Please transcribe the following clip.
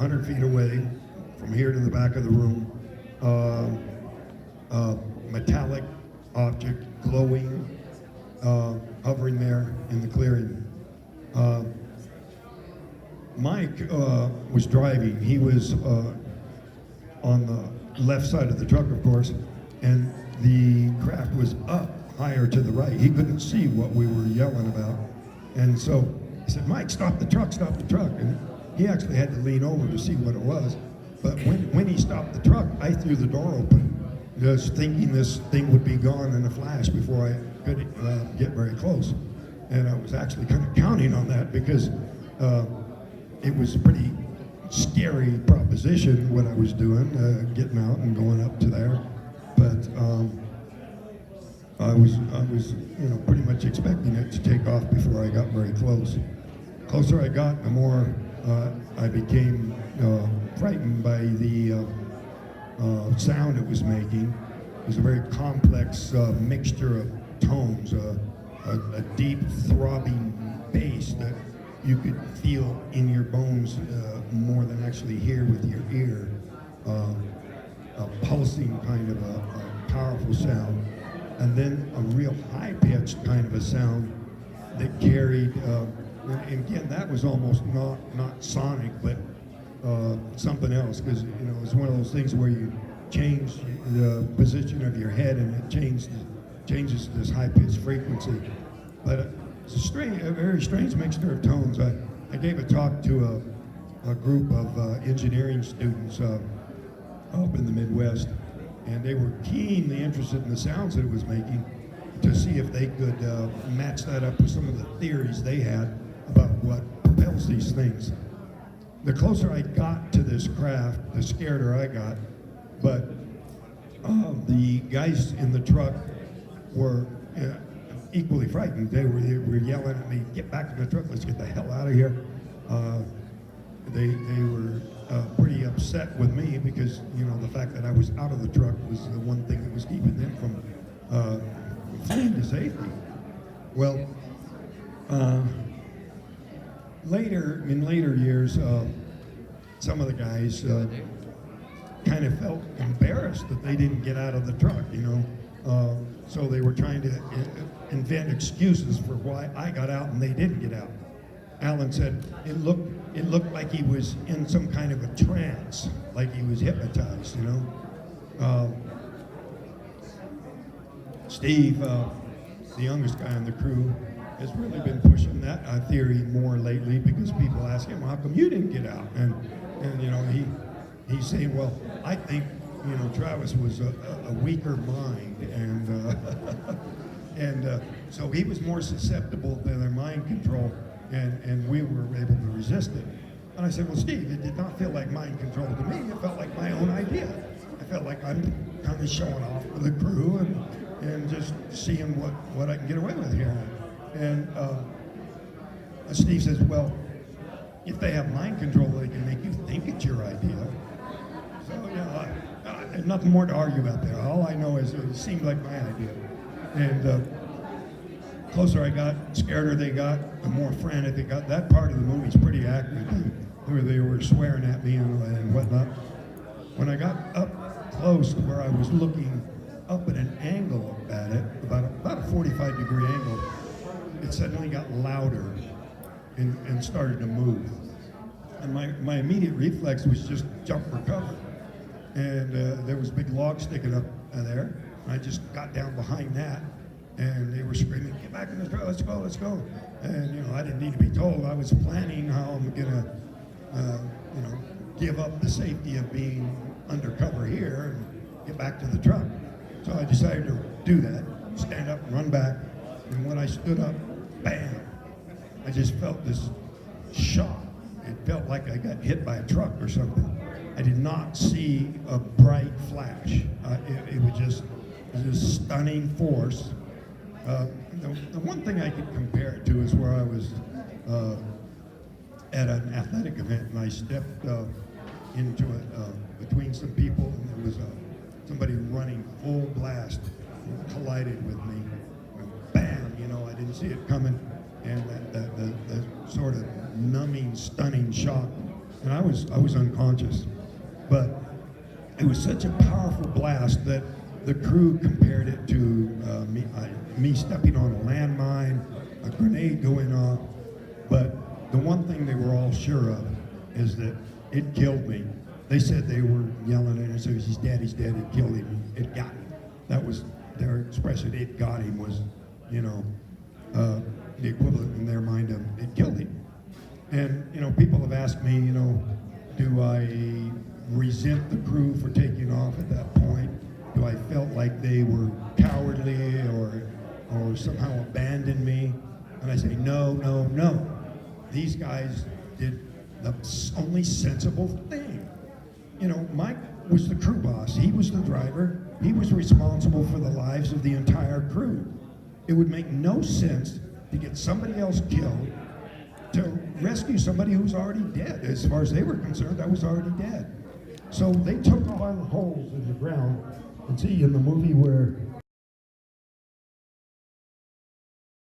100 feet away, from here to the back of the room, metallic object glowing, hovering there in the clearing. Mike was driving. He was on the left side of the truck, of course, and the craft was up higher to the right. He couldn't see what we were yelling about. And so he said, Mike, stop the truck, stop the truck. And he actually had to lean over to see what it was. But when he stopped the truck, I threw the door open, just thinking this thing would be gone in a flash before I could get very close. And I was actually kind of counting on that because it was a pretty scary proposition what I was doing, getting out and going up to there. But I was pretty much expecting it to take off before I got very close. The closer I got, the more I became frightened by the sound it was making. It was a very complex mixture of tones, a deep throbbing bass that you could feel in your bones more than actually hear with your ear. A pulsing kind of a powerful sound. And then a real high-pitched kind of a sound that carried, and again, that was almost not sonic, but something else, because it's one of those things where you change the position of your head and it changes this high-pitched frequency. But it's a very strange mixture of tones. I gave a talk to a group of engineering students up in the Midwest, and they were keenly interested in the sounds that it was making to see if they could match that up with some of the theories they had about what propels these things. The closer I got to this craft, the scareder I got, but the guys in the truck were equally frightened. They were yelling at me, get back to the truck, let's get the hell out of here. They were pretty upset with me because, the fact that I was out of the truck was the one thing that was keeping them from fleeing to safety. Well, in later years, some of the guys kind of felt embarrassed that they didn't get out of the truck, so they were trying to invent excuses for why I got out and they didn't get out. Alan said it looked like he was in some kind of a trance, like he was hypnotized, Steve, the youngest guy on the crew, has really been pushing that theory more lately because people ask him, how come you didn't get out? And he's saying, well, I think, Travis was a weaker mind, and so he was more susceptible to their mind control, and we were able to resist it. And I said, well, Steve, it did not feel like mind control to me. It felt like my own idea. I felt like I'm kind of showing off with the crew and just seeing what I can get away with here. And Steve says, well, if they have mind control, they can make you think it's your idea. So, there's nothing more to argue about there. All I know is it seemed like my idea. And closer I got, scareder they got, the more frantic they got. That part of the movie's pretty accurate, where they were swearing at me and whatnot. When I got up close to where I was looking up at an angle at it, about a 45-degree angle, it suddenly got louder and started to move. And my immediate reflex was just jump for cover. And there was a big log sticking up there. And I just got down behind that, and they were screaming, get back in the truck, let's go, let's go. And, I didn't need to be told. I was planning how I'm gonna, give up the safety of being undercover here and get back to the truck. So I decided to do that, stand up and run back. And when I stood up, bam, I just felt this shock. It felt like I got hit by a truck or something. I did not see a bright flash. It was just this stunning force. The one thing I could compare it to is where I was at an athletic event, and I stepped into it between some people, and there was somebody running full blast, collided with me. Bam! I didn't see it coming, and the sort of numbing, stunning shock and I was unconscious. But it was such a powerful blast that the crew compared it to me stepping on a landmine, a grenade going off. But the one thing they were all sure of is that it killed me. They said they were yelling at us, he's dead, it killed him, it got him. That was their expression, it got him, was, the equivalent in their mind of it killed him. And, people have asked me, do I resent the crew for taking off at that point? Do I felt like they were cowardly or somehow abandoned me? And I say, no. These guys did the only sensible thing. Mike was the crew boss. He was the driver. He was responsible for the lives of the entire crew. It would make no sense to get somebody else killed to rescue somebody who's already dead. As far as they were concerned, I was already dead. So they took all the holes in the ground. And see in the movie where